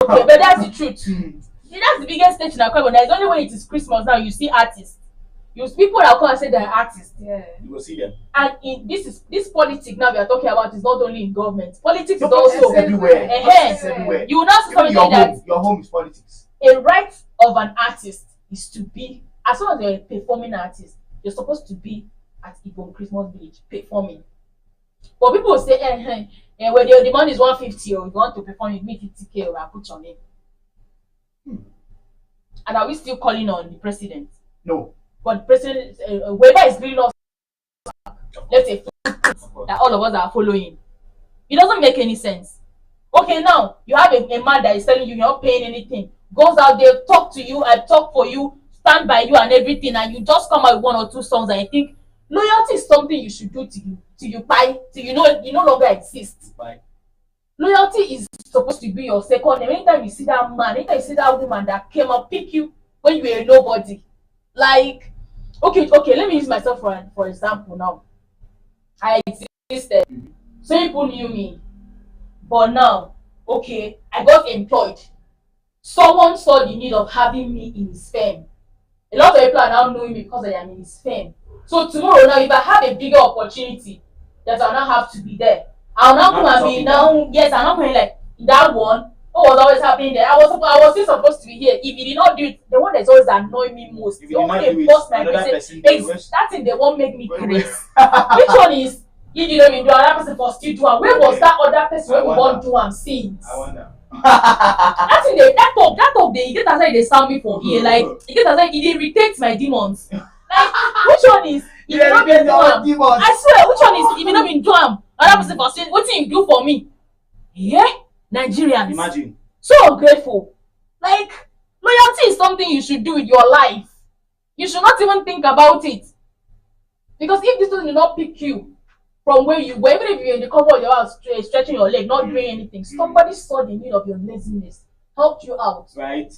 Okay, but that's the truth. That's the biggest stage in Akwa Ibom. There's only when it is Christmas now you see artists. You people that come and say they're artists. Yeah. You will see them. And this politics now we are talking about is not only in government. Politics is No, also politics everywhere. Politics everywhere. You will not see Even something that your home is politics. a right of an artist is to be, as long as you're a performing artist, you're supposed to be at Ibom Christmas Village performing. But people will say, when the money is 150 or you want to perform, you meet 50K or I put your name. And are we still calling on the president? No. But the president, whoever is bringing us, let's say, that all of us are following, it doesn't make any sense. Okay, now you have a man that is telling you you're not paying anything, goes out there, talk to you, I talk for you, stand by you and everything, and you just come out with 1 or 2 songs and you think loyalty is something you should do till you buy, till you no longer exist. Bye. Loyalty is supposed to be your second name. Anytime you see that man, anytime you see that woman that came up pick you when you were nobody, like okay, let me use myself for example now. I existed, so people knew me, but now, okay, I got employed. Someone saw the need of having me in his firm. A lot of people are now knowing me because I am in his firm. So tomorrow now, if I have a bigger opportunity that I'll not have to be there, I'll now come and be now. Yes, I'm not going like that one. What was always happening there? I was still supposed to be here. If he did not do it, the one that's always annoying me most, the one they post my message, that thing they won't make me crazy. Which one is if you don't even do another person for still do am? Where was that other person when we won't do am since? I wonder. That thing that talk they get as they sound me for here. Like it get as it irritates my demons. Like which one is if you not been do am? I swear, which one is if you not been do am? Another person for saying what thing you do for me? Yeah, Nigerians. Imagine. So ungrateful. Like loyalty is something you should do with your life. You should not even think about it. Because if this person did not pick you from where you were, even if you're in the cover of your house stretching your leg, not doing anything, somebody saw the need of your laziness, helped you out. Right.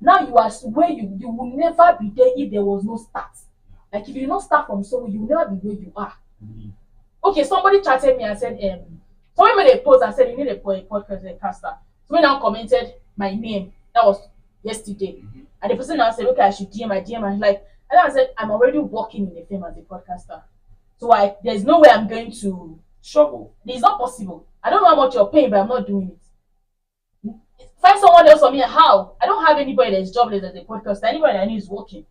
Now you are where you will never be there if there was no start. Like if you do not start from somewhere, you will never be where you are. Okay, somebody chatted me and said, somebody made a post and said you need a podcaster. Somebody now commented my name. That was yesterday. And the person now said, okay, I should DM my DM. And like, and I said, I'm already working in the firm as a podcaster. So there's no way I'm going to struggle. It's not possible. I don't know how much you're paying, but I'm not doing it. Find someone else for me. How? I don't have anybody that's jobless as a podcaster. Anybody that I know is working.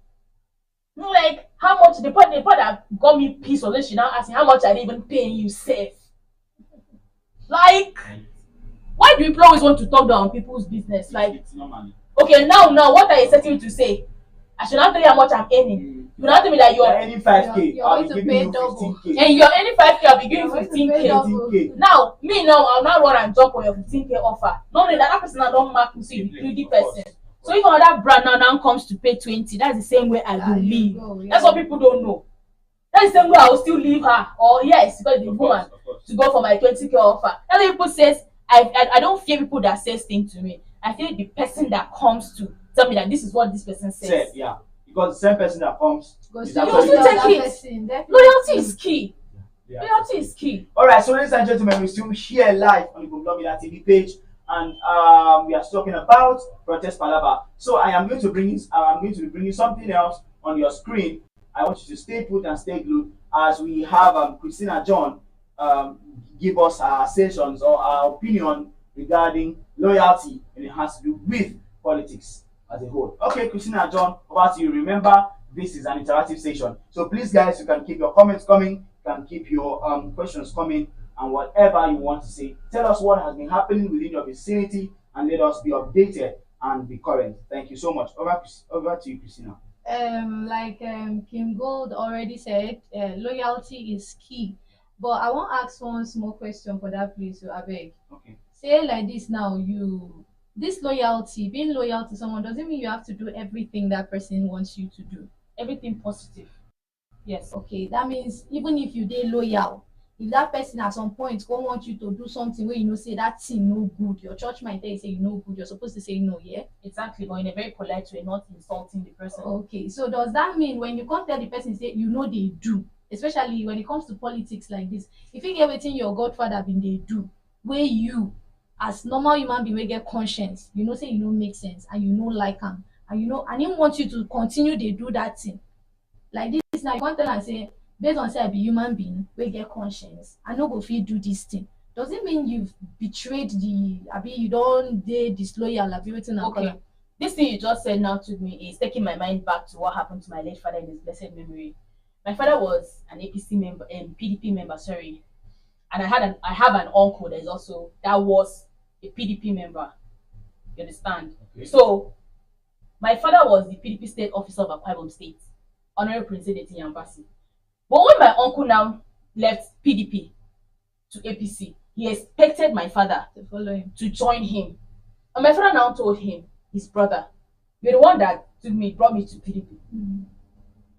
Like, how much the part that got me peace or she now asking how much are they even paying you safe? Like, why do people always want to talk down on people's business? Like, it's not money. Okay, now, what are you expecting me to say? I should not tell you how much I'm earning. You not tell me that you're earning 5K. You're I'll going be to giving pay you double. 15K. And you're earning 5K, I'll be giving You're going to pay 15K. double. 15K. Now, I'll not run and jump on your 15K offer. Not only that person don't mark me, so you're the greedy person. So if another brand now comes to pay 20, that's the same way I will leave. That's what people don't know. That's the same way I will still leave her. Or yes, because the woman to go for my 20K offer. That's what people says. I don't fear people that says things to me. I fear the person that comes to tell me that this is what this person says. Yeah. Because the same person that comes is you also take it. Loyalty is key. Yeah. Loyalty is key. Alright, so ladies and gentlemen, we're still here live on the Gumblomila TV page, and we are talking about Protest Palava. So I am going to bring be bringing something else on your screen. I want you to stay put and stay glued as we have Christina John give us our sessions or our opinion regarding loyalty, and it has to do with politics as a whole. Okay, Christina John, over to you. Remember, this is an interactive session, so please guys, you can keep your comments coming, you can keep your questions coming, and whatever you want to say, tell us what has been happening within your vicinity and let us be updated and be current. Thank you so much. Over to you, Christina. Like Kim Gold already said, loyalty is key. But I want to ask one small question for that, please, so I beg. Okay. Say like this now, this loyalty, being loyal to someone doesn't mean you have to do everything that person wants you to do. Everything positive. Yes. Okay, that means even if you dey loyal, if that person at some point go want you to do something where you know say that thing no good, your church might tell you say you no good, you're supposed to say no, yeah? Exactly, but in a very polite way, not insulting the person. Okay, so does that mean when you can't tell the person say you know they do, especially when it comes to politics like this, if you get wetin your godfather been they do, where you as normal human being wey get conscience, you know say e no make sense and you no like am, and you know and him want you to continue dey do that thing. Like this now, you wan tell am say based on say I be human being wey get conscience, I no go fit do this thing. Does it mean you've betrayed the abi you don dey disloyal abi wetin I call Okay. am? This thing you just said now to me is taking my mind back to what happened to my late father in his blessed memory. My father was an APC member, PDP member, sorry, and I have an uncle that is also that was a PDP member. You understand? Okay. So my father was the PDP state officer of Akwa Ibom State, Honorable Prince Edeti Yambasi. But when my uncle now left PDP to APC, he expected my father To follow him. to join him. And my father now told him, his brother, you're the one that brought me to PDP.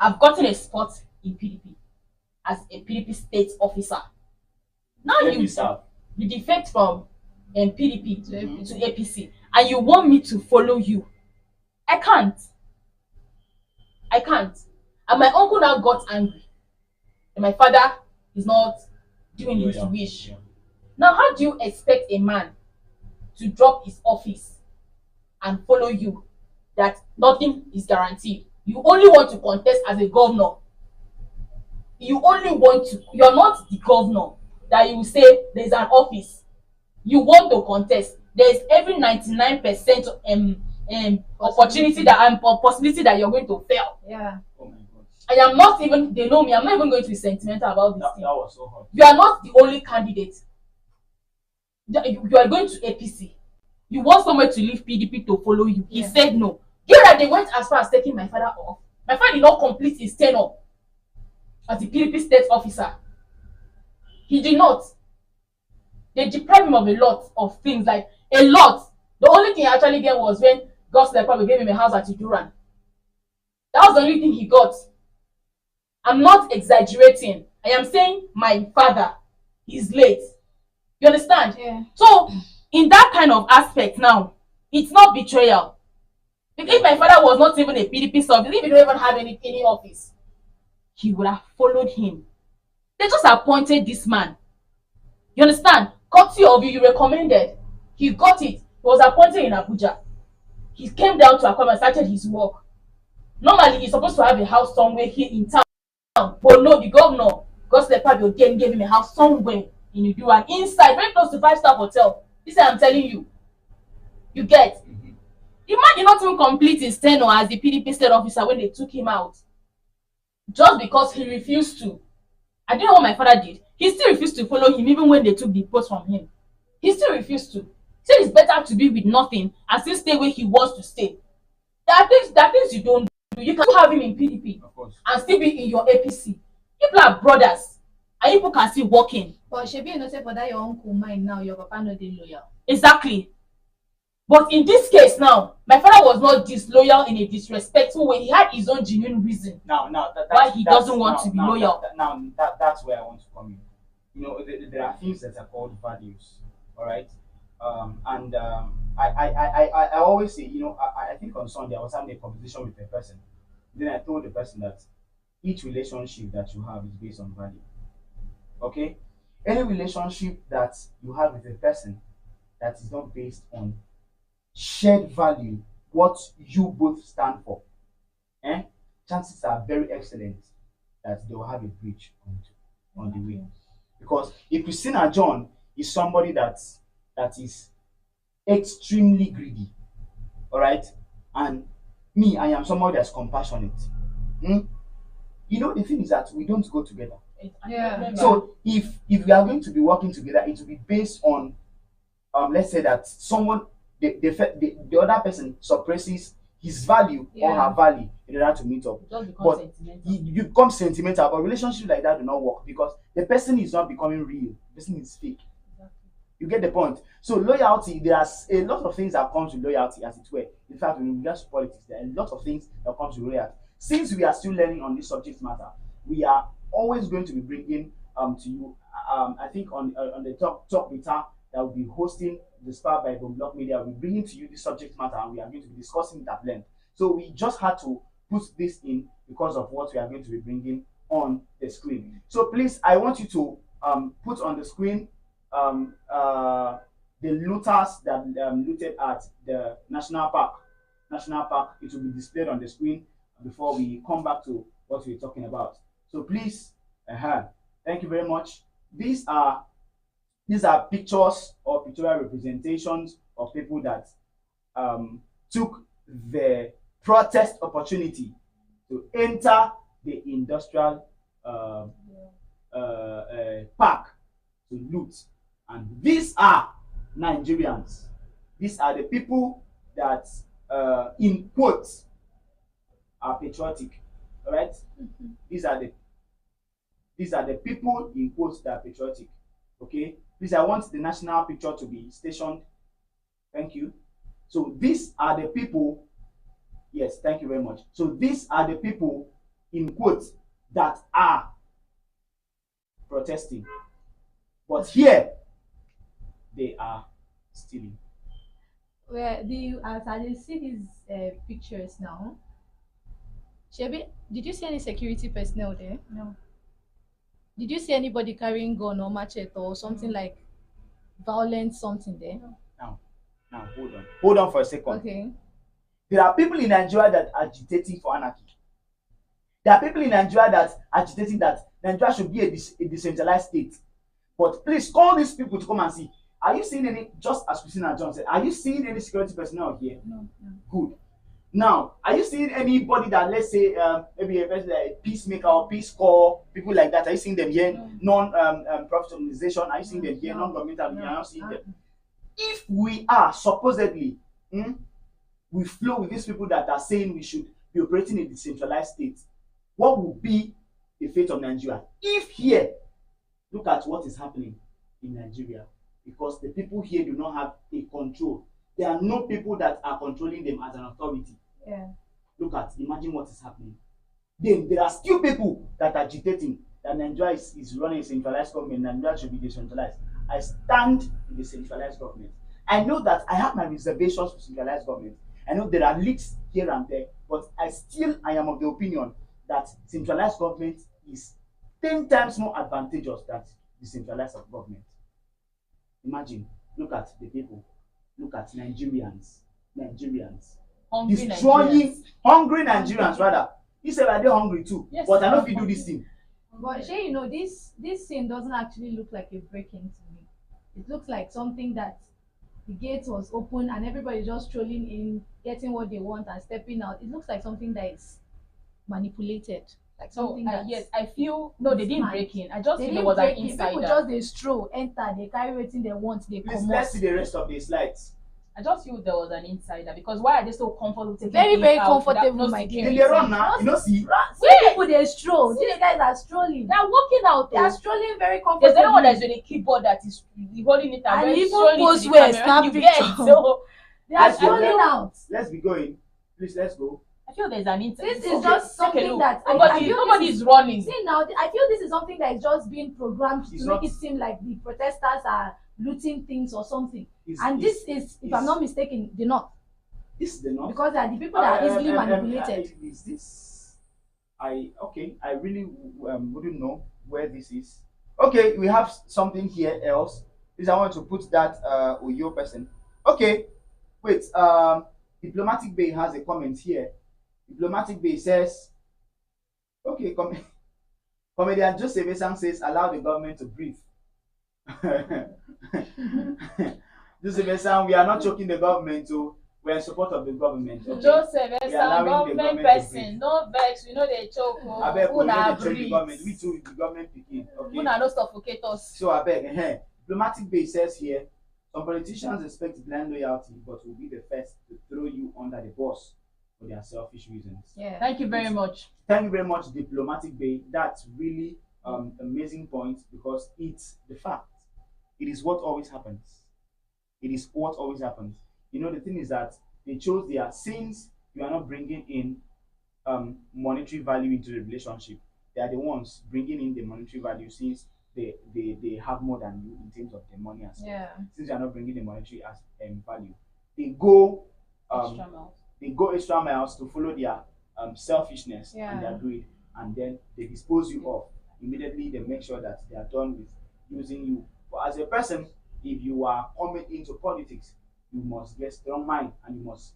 I've gotten a spot in PDP as a PDP state officer. Now Let me serve. you defect from PDP To APC. to APC and you want me to follow you. I can't. I can't. And my uncle now got angry. And my father is not doing his Yeah. wish. Yeah. Now, how do you expect a man to drop his office and follow you that nothing is guaranteed? You only want to contest as a governor. You only want to, you're not the governor that you say there's an office. You want to contest. There's every 99% opportunity that possibility that you're going to fail. Yeah. Oh my God. I am not even, they know me, I'm not even going to be sentimental about this That thing. was so hot. You are not the only candidate. You are going to APC. You want somewhere to leave PDP to follow you. He Yeah. said no. Here that they went as far as taking my father off. My father did not complete his tenure as the PDP state officer. He did not. They deprived him of a lot of things, like a lot. The only thing he actually get was when Gospel probably gave him a house at Iduran. That was the only thing he got. I'm not exaggerating. I am saying my father is late. You understand? Yeah. So, in that kind of aspect now, it's not betrayal. If my father was not even a PDP service, if he don't even have any office, he would have followed him. They just appointed this man. You understand? Courtesy of you recommended. He got it. He was appointed in Abuja. He came down to Akwa and started his work. Normally, he's supposed to have a house somewhere here in town. But no, the governor, Gospel Pabio, gave him a house somewhere in Uduan, inside, very close to 5-star hotel. This is what I'm telling you. You get? The man did not even complete his tenure as the PDP state officer when they took him out. Just because he refused to. I don't know what my father did. He still refused to follow him even when they took the post from him. He still refused to. He said it's better to be with nothing and still stay where he wants to stay. There are things you don't do. You can still have him in PDP Of course. and still be in your APC. People are brothers and people can still walk in. But shebi you know say for that your uncle mind now, your papa no dey loyal. Exactly. But in this case now, my father was not disloyal in a disrespectful way. He had his own genuine reason. Now, Why he doesn't want to be loyal. That's where I want to come in. You know, there are things that are called values. All right. I always say, you know, I think on Sunday I was having a conversation with a person. Then I told the person that each relationship that you have is based on value. Okay? Any relationship that you have with a person that is not based on shared value, what you both stand for, chances are very excellent that they will have a breach on the way. Because if Christina John is somebody that is extremely greedy, all right, and me, I am somebody that's compassionate. You know, the thing is that we don't go together. Yeah. So if we are going to be working together, it will be based on let's say that someone the other person suppresses his value or Yeah. her value in order to meet up. Just become But sentimental. you become sentimental, but relationship like that do not work because the person is not becoming real. The person is fake. You get the point. So loyalty, there's a lot of things that comes with loyalty, as it were. In fact, when we get to politics, there are a lot of things that comes with loyalty. Since we are still learning on this subject matter, we are always going to be bringing to you. I think on the talk meter that will be hosting the Star by Block Media, we're bringing to you this subject matter, and we are going to be discussing it at length. So we just had to put this in because of what we are going to be bringing on the screen. So please, I want you to put on the screen the looters that looted at the national park. It will be displayed on the screen before we come back to what we're talking about. So please, thank you very much. These are pictures or pictorial representations of people that took the protest opportunity to enter the industrial park to loot. And these are Nigerians. These are the people that, in quotes, are patriotic. All right? These are the people in quotes that are patriotic. Okay? Please, I want the national picture to be stationed. Thank you. So these are the people. Yes, thank you very much. So these are the people in quotes that are protesting. But here they are stealing. Where as I see these pictures now, Shebi, did you see any security personnel there? No. Did you see anybody carrying gun or machete or something like violent something there? Now hold on for a second. Okay. There are people in Nigeria that are agitating for anarchy. There are people in Nigeria that are agitating that Nigeria should be a decentralized state. But please call these people to come and see. Are you seeing any, just as Christina John said, are you seeing any security personnel here? No. Good. Now, are you seeing anybody that, let's say, maybe a person like a peacemaker or peace corps, people like that? Are you seeing them here? Non-profit organization, are you seeing them here? Non-governmental, you are not seeing them. If we are supposedly, we flow with these people that are saying we should be operating in a decentralized state, what will be the fate of Nigeria? If here, look at what is happening in Nigeria, because the people here do not have a control. There are no people that are controlling them as an authority. Yeah. Imagine what is happening. Then there are still people that are agitating that Nigeria is running a centralized government, Nigeria should be decentralized. I stand with the centralized government. I know that I have my reservations for centralized government. I know there are leaks here and there, but I am of the opinion that centralized government is 10 times more advantageous than decentralized government. Imagine, look at the people, look at Nigerians. Hungry Destroying hungry Nigerians rather. You said I dey hungry too, Yes, but I don't fit do this thing. But Shay, this scene doesn't actually look like a break-in to me. It looks like something that the gate was open and everybody just strolling in, getting what they want and stepping out. It looks like something that is manipulated. Like So something that yes, I feel no, they didn't smart. break in. I just they feel there didn't was an break in. People insider. just they stroll, enter, they carry everything they want, they Please, come let's see the rest of the slides. I just feel there was an insider because why are they so comfortable taking Very, things very out without comfortable, no my dear. security? They run now, you know, see. See people they stroll. See the guys are strolling. They're walking out. They are strolling very comfortably. There's anyone that's with a keyboard that is holding it And very even slowly post to the where camera. snap You get picture. so They are Let's go. strolling out. Let's be going. Please, let's go. I feel there's an insider. This is just something that I feel nobody this is running. See now, I feel this is something that is just being programmed It's to not- make it seem like the protesters are looting things or something. It's- And it's- this is, if I'm not mistaken, the not, This is the north. because they are the people that are easily manipulated. Is this? I really wouldn't know where this is. Okay, we have something here else. Please, I want to put that Oyo person. Okay, wait. Diplomatic Bay has a comment here. Diplomatic Bay says, okay, comedian Joseph Esang says, allow the government to breathe. Joseph Esang, we are not choking the government, so we're in support of the government. Okay? Joseph, We as are a allowing the government government to person, breathe. no vex. We know they choke. I beg, we Una need to check the breathe. government. We too, the government picking. Okay. Una no suffocate us. So I beg, Diplomatic Bay says here, some politicians expect blind loyalty, but will be the first to throw you under the bus for their selfish reasons. Yeah. Thank you very much. Thank you very much, Diplomatic Bay. That's really amazing point because it's the fact. It is what always happens. It is what always happens. You know, the thing is that they chose their, since you are not bringing in monetary value into the relationship, they are the ones bringing in the monetary value since they have more than you in terms of the money aspect. Yeah. Since you are not bringing the monetary as value, they go Extra miles. extra miles to follow their selfishness and Yeah. their greed, and then they dispose you off immediately. They make sure that they are done with using you. But as a person, if you are coming into politics, you must get strong mind and you must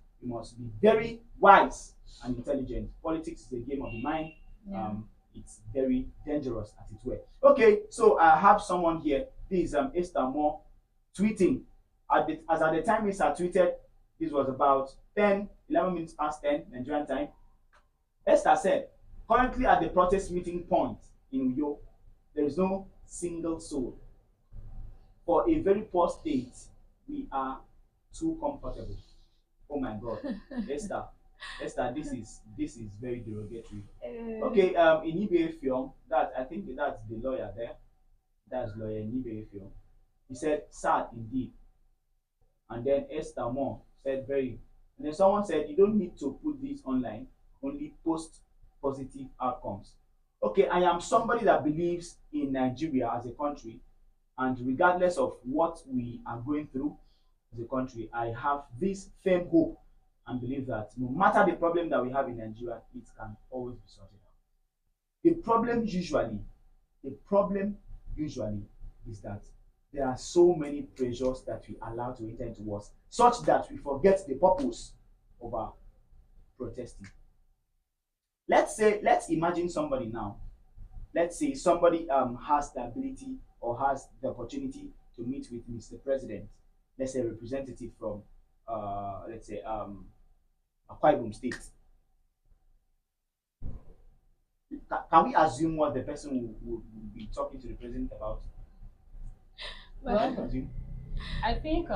be very wise and intelligent. Politics is a game of the mind. Yeah. It's very dangerous as it were. Okay, so I have someone here. This is Esther Moore tweeting. As at the time Esther tweeted, this was about 11 minutes past 10 Nigerian time. Esther said, currently at the protest meeting point in Uyo, there is no single soul. For a very poor state, we are too comfortable. Oh my God, Esther, this is very derogatory. Okay, in Ibe film, that I think that's the lawyer there. That's lawyer in Ibe film. He said, sad indeed. And then Esther Moore said, very. And then someone said, you don't need to put this online, only post positive outcomes. Okay, I am somebody that believes in Nigeria as a country, and regardless of what we are going through as a country, I have this firm hope and believe that no matter the problem that we have in Nigeria, it can always be sorted out. The problem usually is that there are so many pressures that we allow to enter into us, such that we forget the purpose of our protesting. Let's imagine somebody now. Let's say somebody has the ability or has the opportunity to meet with Mr. President. Let's say a representative from let's say Akwa Ibom State. Can we assume what the person will be talking to the president about? Well, I think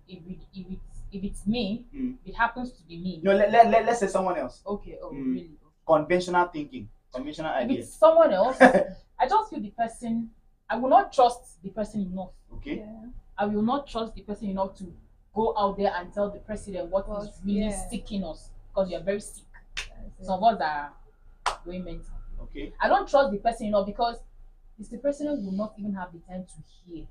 if it's me, it happens to be me. No, let's say someone else. Okay. Oh, really? Conventional thinking, conventional If ideas. it's someone else, I just feel the person. I will not trust the person enough. Okay. Yeah. I will not trust the person enough to go out there and tell the president what is really yeah. sicking us, because we are very sick. That's Some of us are going mental. Okay. I don't trust the person enough because the president will not even have the time to hear.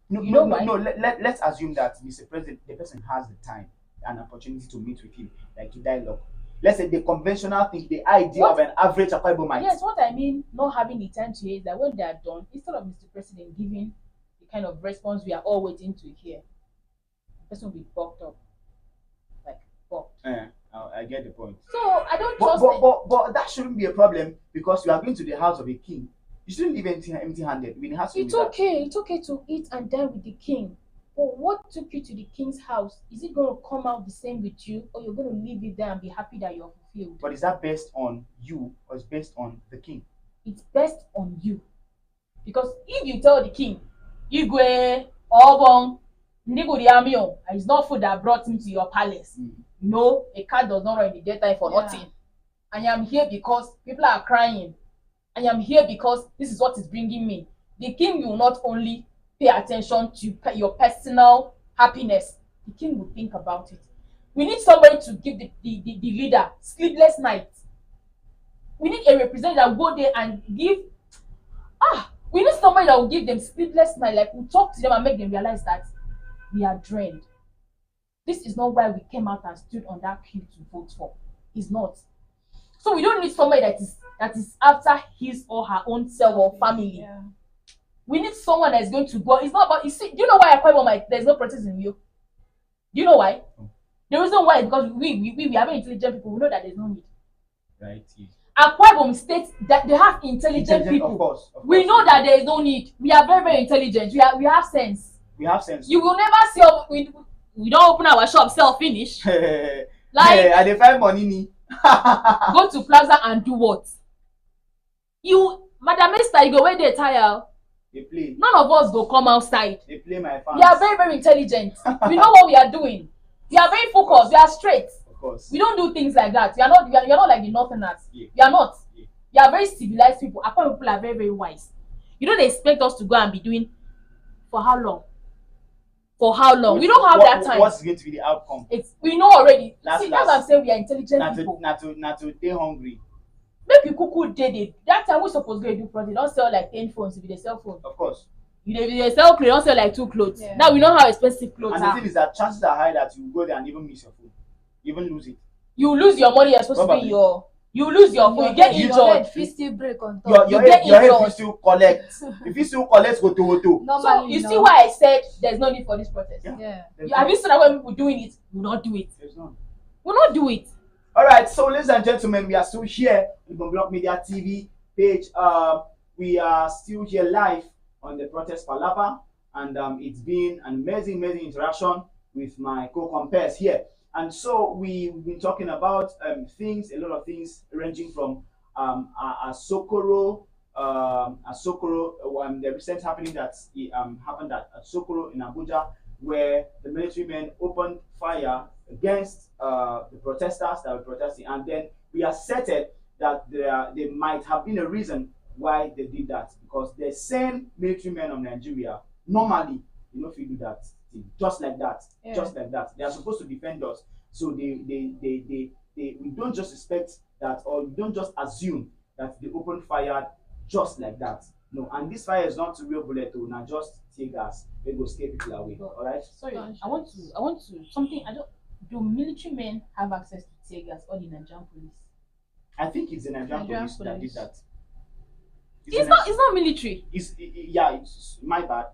Let's assume that Mr. President, the person has the time and opportunity to meet with him, like to dialogue. Let's say the conventional thing, the idea of an average Akwa Ibomite. Yes, what I mean, not having the time to hear is that when they are done, instead of Mr. President giving the kind of response we are all waiting to hear, the person will be bucked up. Like, bucked. I get the point. So, I don't trust it. But that shouldn't be a problem, because you are going to the house of a king. You shouldn't leave empty-handed. It's okay to eat and dine with the king. But what took you to the king's house? Is it going to come out the same with you, or you're going to leave it there and be happy that you're fulfilled? But is that based on you, or is based on the king? It's based on you. Because if you tell the king, Igwe, Obong, Ndiguriamio, it's not food that brought him to your palace. You know, a cat does not run in the daytime for nothing. I am here because people are crying. I am here because this is what is bringing me. The king will not only pay attention to your personal happiness, the king will think about it. We need somebody to give the leader sleepless nights. We need a representative that will go there and give. We need somebody that will give them sleepless night. Like, we'll talk to them and make them realize that we are drained. This is not why we came out and stood on that queue to vote for. It's not. So we don't need somebody that is after his or her own self or family. Yeah. We need someone that is going to go. It's not about. You see, do you know why Akwa Ibom there's no protest in you? Do you know why? The reason why is because we are very intelligent people. We know that there's no need. Right. Yeah. Akwa Ibom states that they have intelligent people. Of course. We know that there is no need. We are very, very intelligent. We have sense. We have sense. You will never see. We don't open our shop, sell finish. Like, I dey find money. Go to plaza and do what? You, Madam Esther, you go where they tire. They play. None of us go come outside. They play my fans. We are very, very intelligent. We know what we are doing. We are very focused. We are straight. Of course. We don't do things like that. We are not like the Northerners. Yeah. We are not. Yeah. We are very civilized people. Akwa people are very, very wise. You don't expect us to go and be doing for how long? For how long? We don't have that time. What's going to be the outcome? We know already. Last. That's what I'm saying. We are intelligent people. Not to stay hungry. Make you cuckoo day. That time we supposed to do project. Don't sell like 10 phones if you sell phone. Of course. You sell clothes, don't sell like 2 clothes. Yeah. Now we know how expensive clothes And are. the thing is that chances are high that you go there and even miss your phone. You even lose it. You lose your money you're supposed to pay your. You lose your phone, you get You- Your head injured. fit still break on top. your You get head injured. fit still collect. If you still collect go to So Normally, you see no. why I said there's no need for this protest. Yeah. Have you seen that when people doing it, will not do it. There's none. Will not do it. All right, so ladies and gentlemen, we are still here on the Block Media TV page. We are still here live on the protest Palava, and it's been an amazing interaction with my co-compares here. And so we've been talking about things, a lot of things ranging from Asokoro, the recent happening that happened at Sokoro in Abuja, where the military men opened fire against the protesters that were protesting, and then we asserted that there might have been a reason why they did that, because the same military men of Nigeria normally, if you do that just like that, they are supposed to defend us. So we don't just expect that, or we don't just assume that they opened fire just like that. No, and this fire is not real bullet, not just tear gas. They go scare people away. All right. Sorry, I want to something. I don't. Do military men have access to tear gas or the Nigerian police? I think it's the Nigerian police that did police. that. It's not military. It's my bad.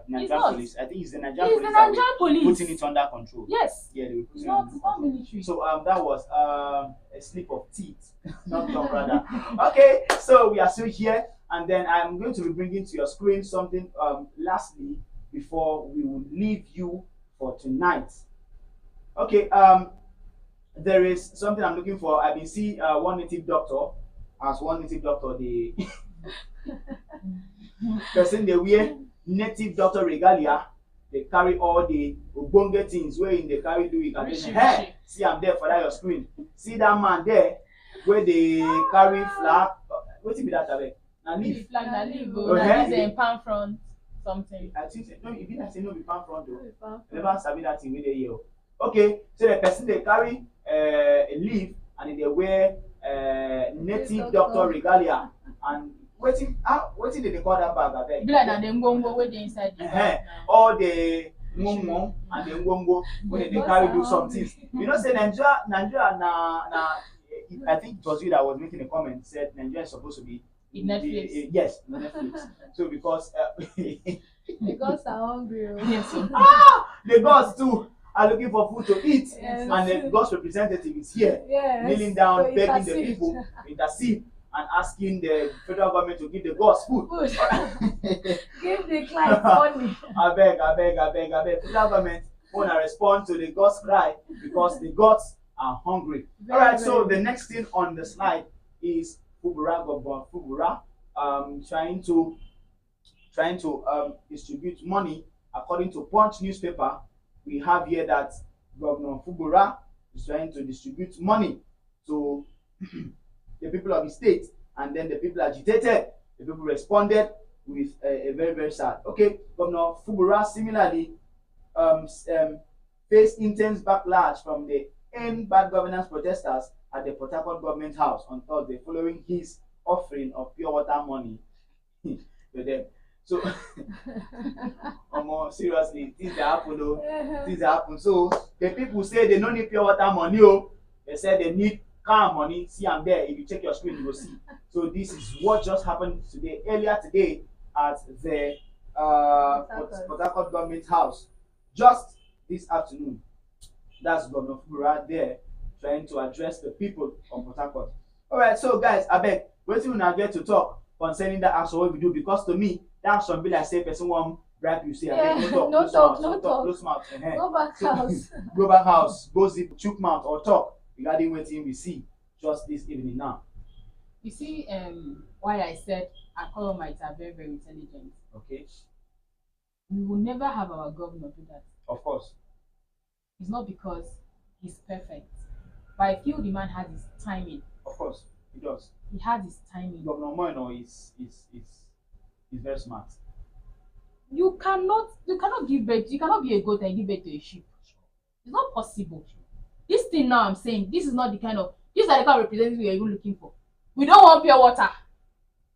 Nigerian not. police. I think it's the Nigerian It's police. the Nigerian police. Putting it under control. Yes. Yeah, they were putting It's it not. under It's not control. military. So that was a slip of teeth, not your brother. Okay, so we are still here, and then I'm going to be bringing to your screen something lastly before we will leave you for tonight. Okay, there is something I'm looking for. I've been seeing one native doctor, the person they wear native doctor regalia. They carry all the ogbonge things where in they carry do it. Hey, see, I'm there for that your screen. See that man there where they carry flag. What be that like? Na leaf. Flag na leaf. Okay. This is palm front something. I think no, you didn't say no be palm front though. Palm Never sabi that thing with the year. Okay, so the person they carry a leaf and they wear native doctor regalia, and waiting they call that bag abeg? Be like na the ngongo wey dey inside the bag now. All the ngwongwo and the ngwongwo when they carry do some things. You know, say Nigeria na I think it was you that was making a comment, said Nigeria is supposed to be In Netflix. Yes, Netflix. So because Because I'm hungry. Yes. the gods too are looking for food to eat, Yes. and the God's representative is here, Yes. kneeling down, So begging the intercede. people, intercede, and asking the federal government to give the gods food. Give the client money. I beg. Federal government wanna respond to the gods' cry because the gods are hungry. All right. So the next thing on the slide is Fubura Governor Fubura trying to distribute money. According to Punch newspaper, we have here that Governor Fubura is trying to distribute money to the people of the state, and then the people agitated. The people responded with a very sad. Okay, Governor Fubura similarly faced intense backlash from the End Bad Governance protesters at the Port Harcourt Government House on Thursday, following his offering of pure water money to them. So, seriously, things that happen though. Things that happen. So the people say they don't need pure water money. Oh, they say they need car money. See, I'm there. If you check your screen, you will see. So this is what just happened today, earlier today, at the Port Harcourt Government House, just this afternoon. That's Governor Fubura there trying to address the people of Port Harcourt. All right, so guys, I beg, waiting we now get to talk concerning that action what we do, because to me that action be like say person want bribe you, say Yeah, abeg, no no talk, talk. close mouth. Go back house. Go back house, go zip, chook mouth or talk regarding wetin we see just this evening now. You see, why I said our Colomites are very intelligent. Okay, We will never have our governor do that. of course. It's not because he's perfect, but I feel the man has his timing. Of course, he does. He has his timing. Governor Moino is very smart. You cannot give birth. You cannot be a goat and give birth to a sheep. It's not possible. This thing now I'm saying, this is not the kind of, these are the kind of representatives we are even looking for. We don't want pure water.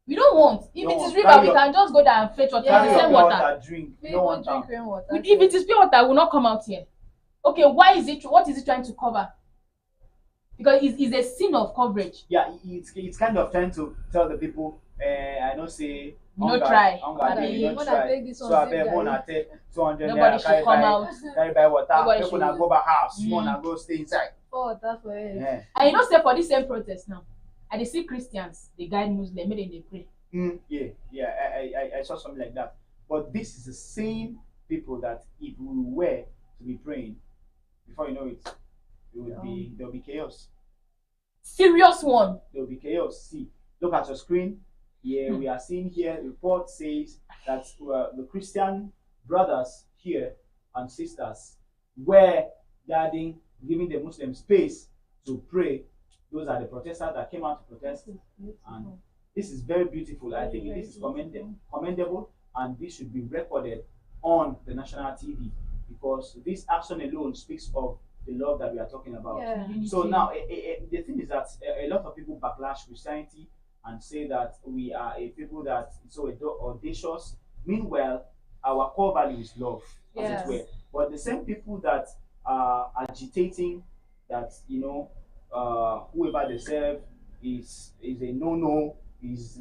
We don't want. If No, it is river, carry we can just go there and fetch water. Yeah. Carry It's the same your water. drink. We You don't want drink am. rainwater. If it is pure water, it will not come out here. Okay, why is it? What is it trying to cover? because it's a sin of coverage. Yeah, it's kind of trying to tell the people, I know say You no try. hunger dey, you Abeg, don't una try. take this So one I save beg una garri. take 200 Nobody naira should come out. carry buy water, Nobody make una should- go back house, make Mm. una go stay inside. Pour water for head. Yeah. And you know, say for this same protest now, I dey see Christians, they guide Muslim, make them dey pray. Yeah, I saw something like that. But this is the same people that if we were to be praying, before you know it, there'll be chaos. Serious one. There'll be chaos. See, look at your screen. Yeah, we are seeing here. Report says that the Christian brothers here and sisters were guarding, giving the Muslim space to pray. Those are the protesters that came out to protest, and this is very beautiful. I think this is commendable, and this should be recorded on the national TV because this action alone speaks of the love that we are talking about. Yeah. So now, the thing is that a lot of people backlash Christianity and say that we are a people that is so audacious. Meanwhile, our core value is love, as Yes. it were. But the same people that are agitating that, whoever they serve is a no-no, is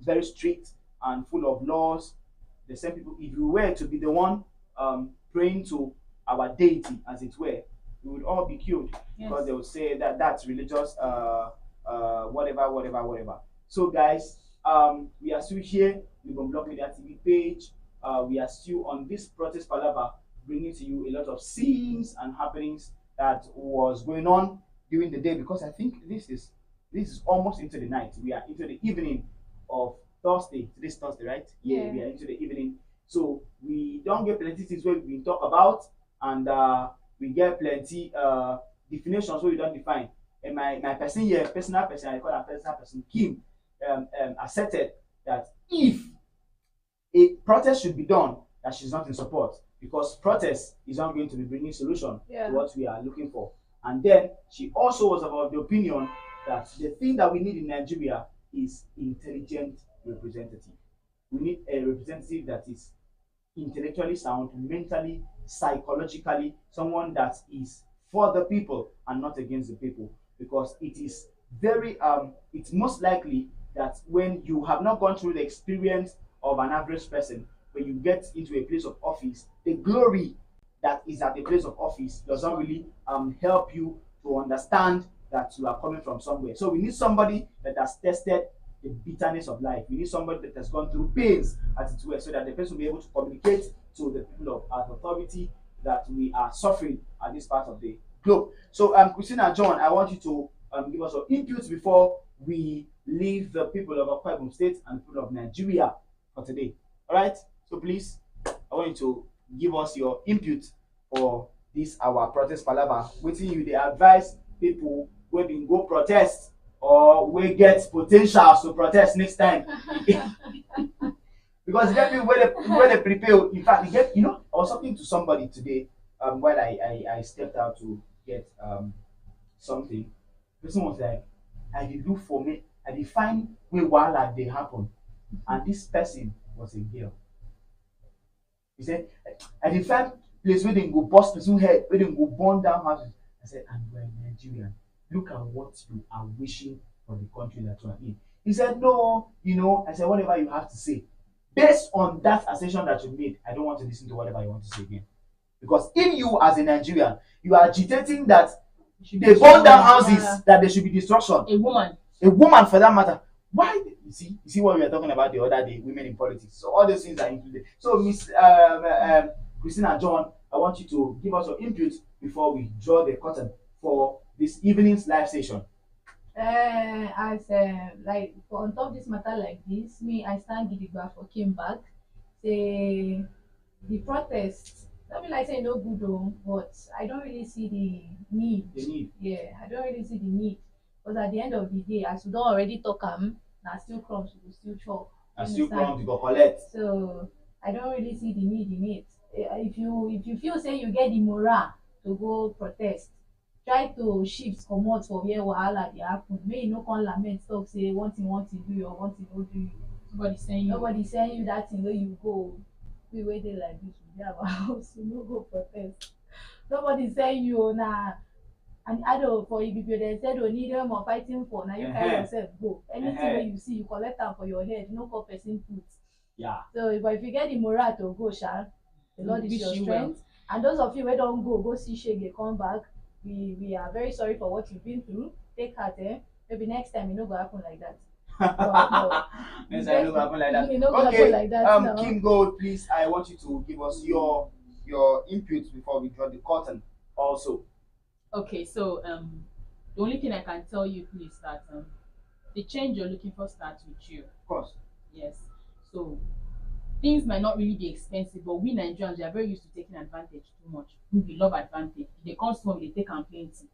very strict and full of laws. The same people, if you were to be the one praying to our deity, as it were, we would all be killed because they would say that that's religious, whatever. So, guys, we are still here. We've been blocking the TV page. We are still on this protest Palava, bringing to you a lot of scenes and happenings that was going on during the day because I think this is almost into the night. We are into the evening of Thursday. Today's Thursday, right? Yeah, we are into the evening. So we don't get plenty things where we talk about, and we get plenty definitions where we don't define. And my person here, personal person, I call her personal person, Kim, asserted that if a protest should be done, that she's not in support because protest is not going to be bringing solution to what we are looking for. And then she also was about the opinion that the thing that we need in Nigeria is intelligent representative. We need a representative that is intellectually sound, mentally, psychologically, someone that is for the people and not against the people. Because it is very, it's most likely that when you have not gone through the experience of an average person, when you get into a place of office, the glory that is at the place of office doesn't really help you to understand that you are coming from somewhere. So we need somebody that has tested the bitterness of life. We need somebody that has gone through pains, as it were, so that the person will be able to communicate to the people of authority that we are suffering at this part of the globe. So, Christina John, I want you to give us your input before we leave the people of Akwa Ibom State and the people of Nigeria for today. All right. So please, I want you to give us your input for this our protest Palava. Waiting you, they advise people where been go protest or we get potential to protest next time. Because get people where they prepare. In fact, you get, I was talking to somebody today while I stepped out to get something. The person was like, I did look for me, I did find where while they happen. And this person was a girl. He said, I did find place where they go bust person's head, where they go burn down houses. I said, and we're Nigerian. Look at what you are wishing for the country that you are in. He said, no, I said, whatever you have to say. Based on that assertion that you made, I don't want to listen to whatever you want to say again. Because if you, as a Nigerian, you are agitating that they burn down houses, that there should be destruction. A woman For that matter. Why? You see what we were talking about the other day, women in politics. So all those things are included. So Miss Christina John, I want you to give us your input before we draw the curtain for this evening's live session. Like on top of this matter like this, me I stand gidigba for came back. Say the protest. Not be like say no good though, but I don't really see the need. The need. Yeah, I don't really see the need. Because at the end of the day, as we don't already talk now still crumbs, we will still chop. And still crumbs, you go collect. So I don't really see the need in it. If you feel say you get the morale to go protest, try to shift comot for where wahala dey happen. Make you no come lament talk say one thing do you or one thing no do you. Nobody send you that thing wey you go. We wey dey like this, we dey our house, we no go protest. Nobody send you na And I don't for if they said oh need them or fighting for now you carry yourself go. Anything where you see you collect them for your head, no call person put. Yeah. So but if you get the moral to go, Sha, the Lord is Wish your you strength. And those of you who don't go see Shege come back. We are very sorry for what you've been through. Take heart, eh? Maybe next time it no go happen like that. Next time it no go happen like that. It no go happen Okay. like that now. Kim Gold, please, I want you to give us your input before we draw the curtain. Also, Okay, so the only thing I can tell you please that the change you're looking for starts with you. of course. Yes. So things might not really be expensive, but we Nigerians we are very used to taking advantage too much. We love advantage. If they come small, they take and plenty.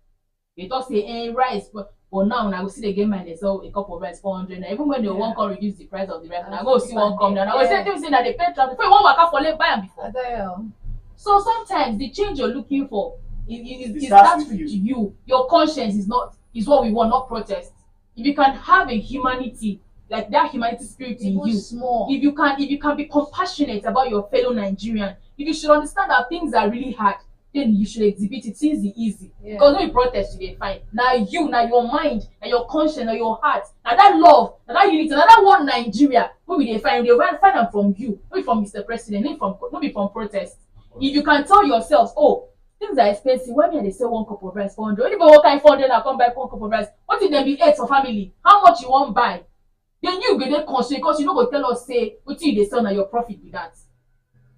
They talk say rice, but now I go see the game and they sell a cup of rice 400. Now even when they won't come reduce the price of the rice, I go see one come down. I go say them say that they pay traffic. Before you want waka for late buy am before. So sometimes the change you're looking for it starts with you. Your conscience is what we want, not protest. If you can have a humanity, like that humanity spirit in you, small. if you can be compassionate about your fellow Nigerian, if you should understand that things are really hard, then you should exhibit it since it's easy. Because when you protest, you dey fine. Now you, now your mind, now your conscience, now your heart, now that love, now that unity, now that one Nigeria, wey we dey find am from you, not from Mr. President, not be from protest. If you can tell yourself, oh, things are expensive, why me I dey sell one cup of rice 400? Anybody what kind 400 I come buy one cup of rice? What if dem be 8 for family? How much you wan buy? Then you go dey constrain because you no go tell us say wetin you dey sell na your profit be that.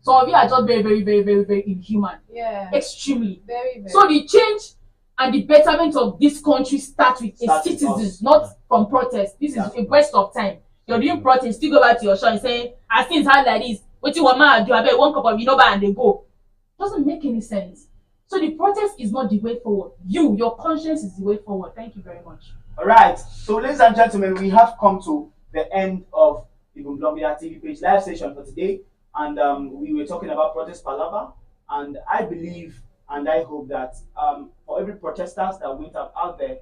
Some of you are just very, very, very, very, very inhuman. Yeah. Extremely. Very, very. So the change and the betterment of this country starts with a citizen, not from protest. This is a waste of time. You're doing protest, still go back to your shop and saying, as things hard like this, wetin one man do, abeg one cup of buy and they go. Doesn't make any sense. So the protest is not the way forward. Your conscience is the way forward. Thank you very much. All right. So, ladies and gentlemen, we have come to the end of the Columbia TV page live session for today. And we were talking about protest Palava. And I believe and I hope that for every protesters that went up out there,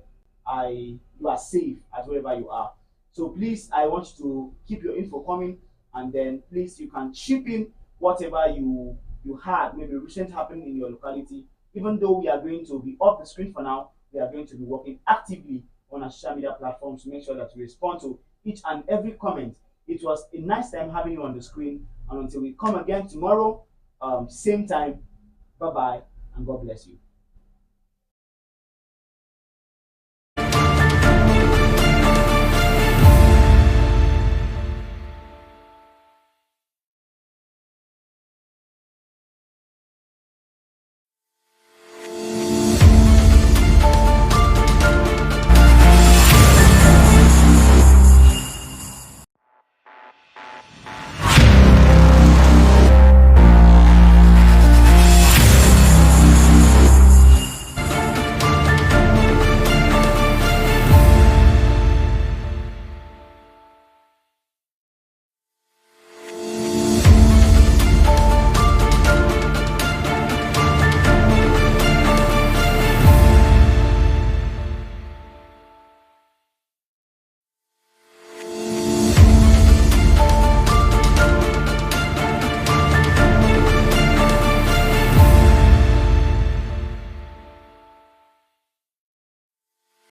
you are safe at wherever you are. So please, I want you to keep your info coming, and then please you can chip in whatever you had maybe recent happened in your locality. Even though we are going to be off the screen for now, we are going to be working actively on our social media platforms to make sure that we respond to each and every comment. It was a nice time having you on the screen, and until we come again tomorrow, same time, bye bye and God bless you.